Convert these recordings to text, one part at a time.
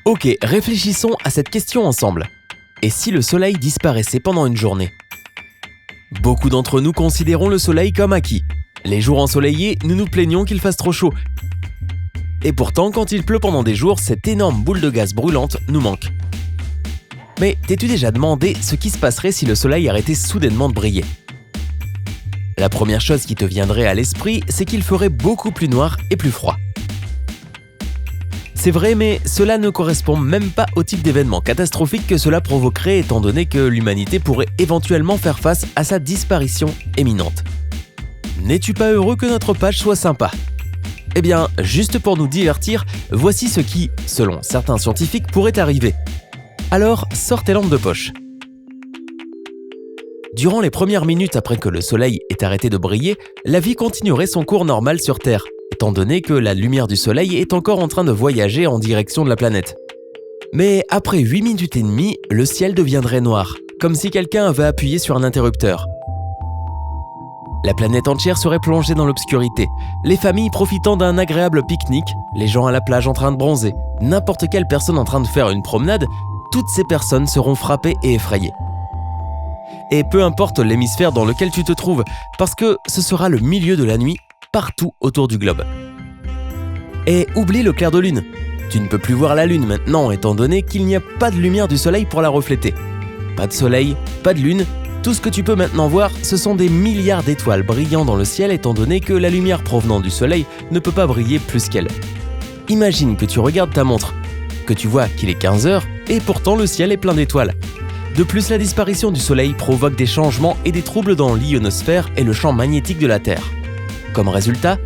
Ok, réfléchissons à cette question ensemble. Et si le soleil disparaissait pendant une journée ? Beaucoup d'entre nous considérons le soleil comme acquis. Les jours ensoleillés, nous nous plaignons qu'il fasse trop chaud. Et pourtant, quand il pleut pendant des jours, cette énorme boule de gaz brûlante nous manque. Mais t'es-tu déjà demandé ce qui se passerait si le soleil arrêtait soudainement de briller ? La première chose qui te viendrait à l'esprit, c'est qu'il ferait beaucoup plus noir et plus froid. C'est vrai, mais cela ne correspond même pas au type d'événement catastrophique que cela provoquerait étant donné que l'humanité pourrait éventuellement faire face à sa disparition imminente. N'es-tu pas heureux que notre page soit sympa ? Eh bien, juste pour nous divertir, voici ce qui, selon certains scientifiques, pourrait arriver. Alors, sors tes lampes de poche. Durant les premières minutes après que le soleil ait arrêté de briller, la vie continuerait son cours normal sur Terre, étant donné que la lumière du soleil est encore en train de voyager en direction de la planète. Mais après 8 minutes et demie, le ciel deviendrait noir, comme si quelqu'un avait appuyé sur un interrupteur. La planète entière serait plongée dans l'obscurité, les familles profitant d'un agréable pique-nique, les gens à la plage en train de bronzer, n'importe quelle personne en train de faire une promenade, toutes ces personnes seront frappées et effrayées. Et peu importe l'hémisphère dans lequel tu te trouves, parce que ce sera le milieu de la nuit partout autour du globe. Et oublie le clair de lune. Tu ne peux plus voir la lune maintenant étant donné qu'il n'y a pas de lumière du soleil pour la refléter. Pas de soleil, pas de lune, tout ce que tu peux maintenant voir, ce sont des milliards d'étoiles brillant dans le ciel étant donné que la lumière provenant du soleil ne peut pas briller plus qu'elle. Imagine que tu regardes ta montre, que tu vois qu'il est 15h et pourtant le ciel est plein d'étoiles. De plus, la disparition du soleil provoque des changements et des troubles dans l'ionosphère et le champ magnétique de la Terre. Comme résultat,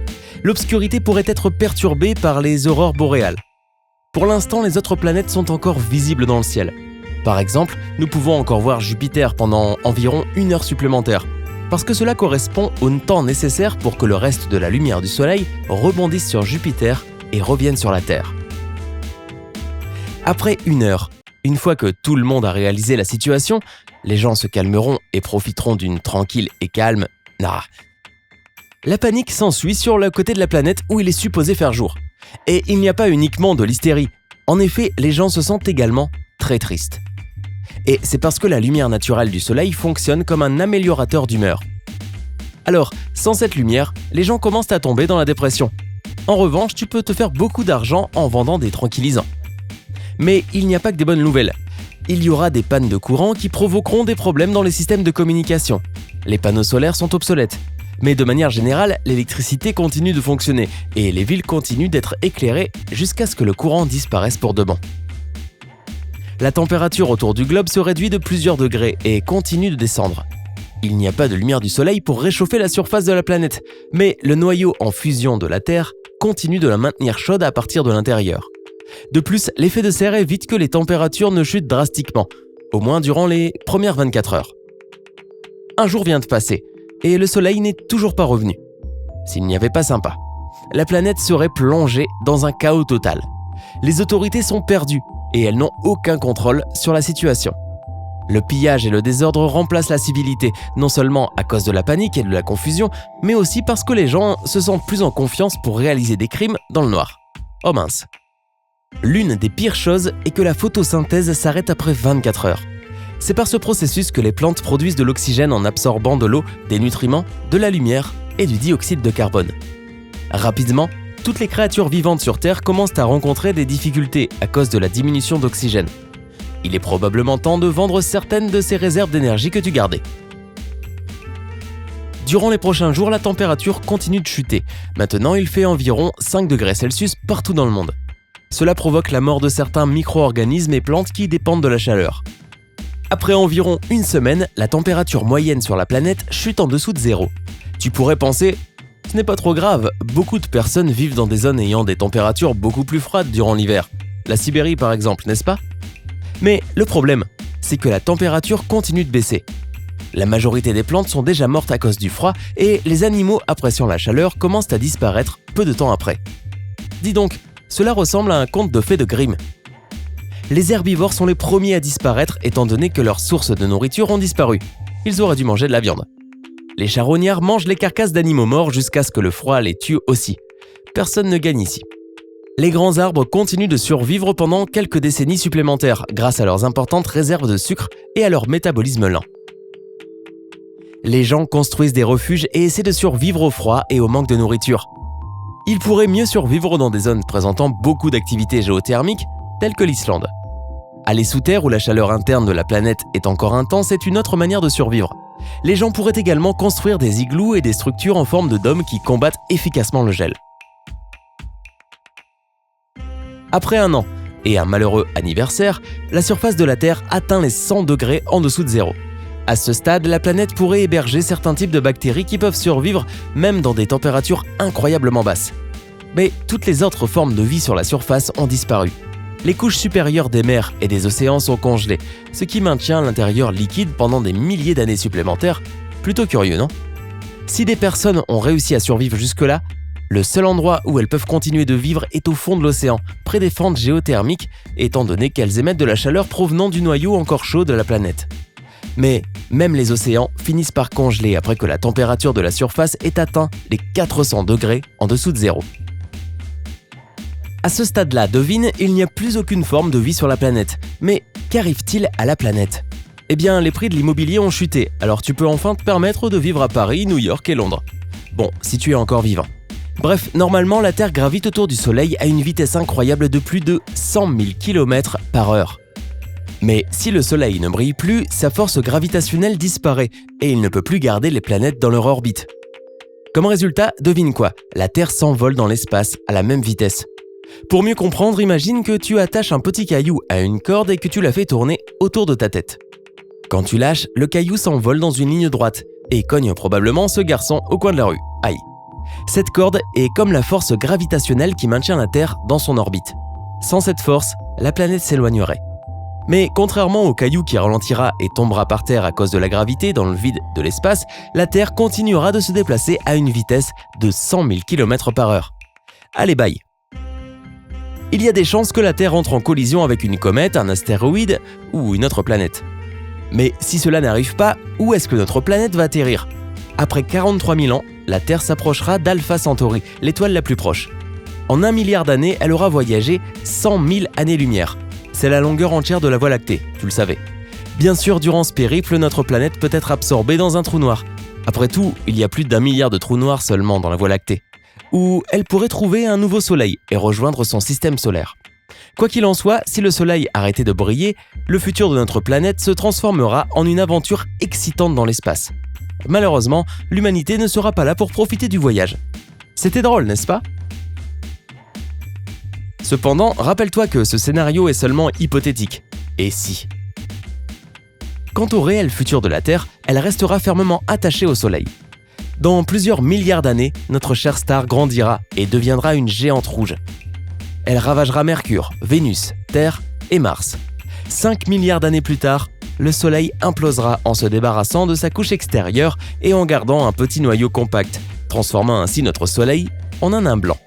l'obscurité pourrait être perturbée par les aurores boréales. Pour l'instant, les autres planètes sont encore visibles dans le ciel. Par exemple, nous pouvons encore voir Jupiter pendant environ 1 heure supplémentaire, parce que cela correspond au temps nécessaire pour que le reste de la lumière du soleil rebondisse sur Jupiter et revienne sur la Terre. Après 1 heure, une fois que tout le monde a réalisé la situation, les gens se calmeront et profiteront d'une tranquille et calme. La panique s'ensuit sur le côté de la planète où il est supposé faire jour. Et il n'y a pas uniquement de l'hystérie. En effet, les gens se sentent également très tristes. Et c'est parce que la lumière naturelle du soleil fonctionne comme un améliorateur d'humeur. Alors, sans cette lumière, les gens commencent à tomber dans la dépression. En revanche, tu peux te faire beaucoup d'argent en vendant des tranquillisants. Mais il n'y a pas que des bonnes nouvelles. Il y aura des pannes de courant qui provoqueront des problèmes dans les systèmes de communication. Les panneaux solaires sont obsolètes. Mais de manière générale, l'électricité continue de fonctionner et les villes continuent d'être éclairées jusqu'à ce que le courant disparaisse pour de bon. La température autour du globe se réduit de plusieurs degrés et continue de descendre. Il n'y a pas de lumière du soleil pour réchauffer la surface de la planète, mais le noyau en fusion de la Terre continue de la maintenir chaude à partir de l'intérieur. De plus, l'effet de serre évite que les températures ne chutent drastiquement, au moins durant les premières 24 heures. Un jour vient de passer, et le soleil n'est toujours pas revenu. S'il n'y avait pas sympa, la planète serait plongée dans un chaos total. Les autorités sont perdues, et elles n'ont aucun contrôle sur la situation. Le pillage et le désordre remplacent la civilité, non seulement à cause de la panique et de la confusion, mais aussi parce que les gens se sentent plus en confiance pour réaliser des crimes dans le noir. Oh mince. L'une des pires choses est que la photosynthèse s'arrête après 24 heures. C'est par ce processus que les plantes produisent de l'oxygène en absorbant de l'eau, des nutriments, de la lumière et du dioxyde de carbone. Rapidement, toutes les créatures vivantes sur Terre commencent à rencontrer des difficultés à cause de la diminution d'oxygène. Il est probablement temps de vendre certaines de ces réserves d'énergie que tu gardais. Durant les prochains jours, la température continue de chuter. Maintenant, il fait environ 5 degrés Celsius partout dans le monde. Cela provoque la mort de certains micro-organismes et plantes qui dépendent de la chaleur. Après environ 1 semaine, la température moyenne sur la planète chute en dessous de 0. Tu pourrais penser, ce n'est pas trop grave, beaucoup de personnes vivent dans des zones ayant des températures beaucoup plus froides durant l'hiver. La Sibérie par exemple, n'est-ce pas ? Mais le problème, c'est que la température continue de baisser. La majorité des plantes sont déjà mortes à cause du froid et les animaux appréciant la chaleur commencent à disparaître peu de temps après. Dis donc, cela ressemble à un conte de fées de Grimm. Les herbivores sont les premiers à disparaître étant donné que leurs sources de nourriture ont disparu. Ils auraient dû manger de la viande. Les charognards mangent les carcasses d'animaux morts jusqu'à ce que le froid les tue aussi. Personne ne gagne ici. Les grands arbres continuent de survivre pendant quelques décennies supplémentaires grâce à leurs importantes réserves de sucre et à leur métabolisme lent. Les gens construisent des refuges et essaient de survivre au froid et au manque de nourriture. Ils pourraient mieux survivre dans des zones présentant beaucoup d'activités géothermiques, telles que l'Islande. Aller sous terre où la chaleur interne de la planète est encore intense est une autre manière de survivre. Les gens pourraient également construire des igloos et des structures en forme de dôme qui combattent efficacement le gel. Après un an et un malheureux anniversaire, la surface de la Terre atteint les 100 degrés en dessous de zéro. À ce stade, la planète pourrait héberger certains types de bactéries qui peuvent survivre même dans des températures incroyablement basses. Mais toutes les autres formes de vie sur la surface ont disparu. Les couches supérieures des mers et des océans sont congelées, ce qui maintient l'intérieur liquide pendant des milliers d'années supplémentaires. Plutôt curieux, non? Si des personnes ont réussi à survivre jusque-là, le seul endroit où elles peuvent continuer de vivre est au fond de l'océan, près des fentes géothermiques, étant donné qu'elles émettent de la chaleur provenant du noyau encore chaud de la planète. Mais même les océans finissent par congeler après que la température de la surface ait atteint les 400 degrés en dessous de zéro. À ce stade-là, devine, il n'y a plus aucune forme de vie sur la planète. Mais qu'arrive-t-il à la planète? Eh bien, les prix de l'immobilier ont chuté, alors tu peux enfin te permettre de vivre à Paris, New York et Londres. Bon, si tu es encore vivant. Bref, normalement, la Terre gravite autour du Soleil à une vitesse incroyable de plus de 100 000 km par heure. Mais si le Soleil ne brille plus, sa force gravitationnelle disparaît et il ne peut plus garder les planètes dans leur orbite. Comme résultat, devine quoi? La Terre s'envole dans l'espace à la même vitesse. Pour mieux comprendre, imagine que tu attaches un petit caillou à une corde et que tu la fais tourner autour de ta tête. Quand tu lâches, le caillou s'envole dans une ligne droite et cogne probablement ce garçon au coin de la rue. Aïe! Cette corde est comme la force gravitationnelle qui maintient la Terre dans son orbite. Sans cette force, la planète s'éloignerait. Mais contrairement au caillou qui ralentira et tombera par terre à cause de la gravité dans le vide de l'espace, la Terre continuera de se déplacer à une vitesse de 100 000 km par heure. Allez, bye! Il y a des chances que la Terre entre en collision avec une comète, un astéroïde ou une autre planète. Mais si cela n'arrive pas, où est-ce que notre planète va atterrir? Après 43 000 ans, la Terre s'approchera d'Alpha Centauri, l'étoile la plus proche. En 1 milliard d'années, elle aura voyagé 100 000 années-lumière. C'est la longueur entière de la Voie lactée, tu le savais. Bien sûr, durant ce périple, notre planète peut être absorbée dans un trou noir. Après tout, il y a plus d'1 milliard de trous noirs seulement dans la Voie lactée. Ou elle pourrait trouver un nouveau soleil et rejoindre son système solaire. Quoi qu'il en soit, si le soleil arrêtait de briller, le futur de notre planète se transformera en une aventure excitante dans l'espace. Malheureusement, l'humanité ne sera pas là pour profiter du voyage. C'était drôle, n'est-ce pas? Cependant, rappelle-toi que ce scénario est seulement hypothétique. Et si? Quant au réel futur de la Terre, elle restera fermement attachée au Soleil. Dans plusieurs milliards d'années, notre chère star grandira et deviendra une géante rouge. Elle ravagera Mercure, Vénus, Terre et Mars. 5 milliards d'années plus tard, le Soleil implosera en se débarrassant de sa couche extérieure et en gardant un petit noyau compact, transformant ainsi notre Soleil en un nain blanc.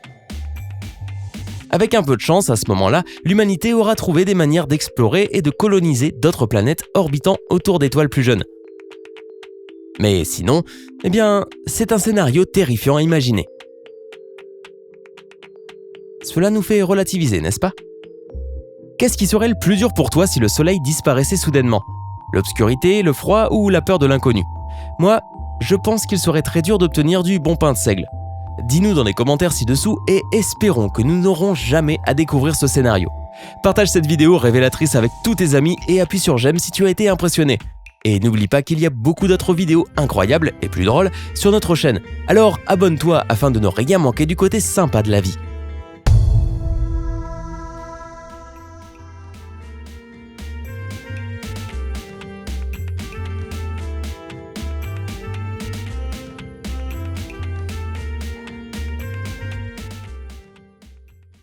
Avec un peu de chance, à ce moment-là, l'humanité aura trouvé des manières d'explorer et de coloniser d'autres planètes orbitant autour d'étoiles plus jeunes. Mais sinon, eh bien, c'est un scénario terrifiant à imaginer. Cela nous fait relativiser, n'est-ce pas? Qu'est-ce qui serait le plus dur pour toi si le soleil disparaissait soudainement? L'obscurité, le froid ou la peur de l'inconnu? Moi, je pense qu'il serait très dur d'obtenir du bon pain de seigle. Dis-nous dans les commentaires ci-dessous et espérons que nous n'aurons jamais à découvrir ce scénario. Partage cette vidéo révélatrice avec tous tes amis et appuie sur j'aime si tu as été impressionné. Et n'oublie pas qu'il y a beaucoup d'autres vidéos incroyables et plus drôles sur notre chaîne. Alors abonne-toi afin de ne rien manquer du côté sympa de la vie.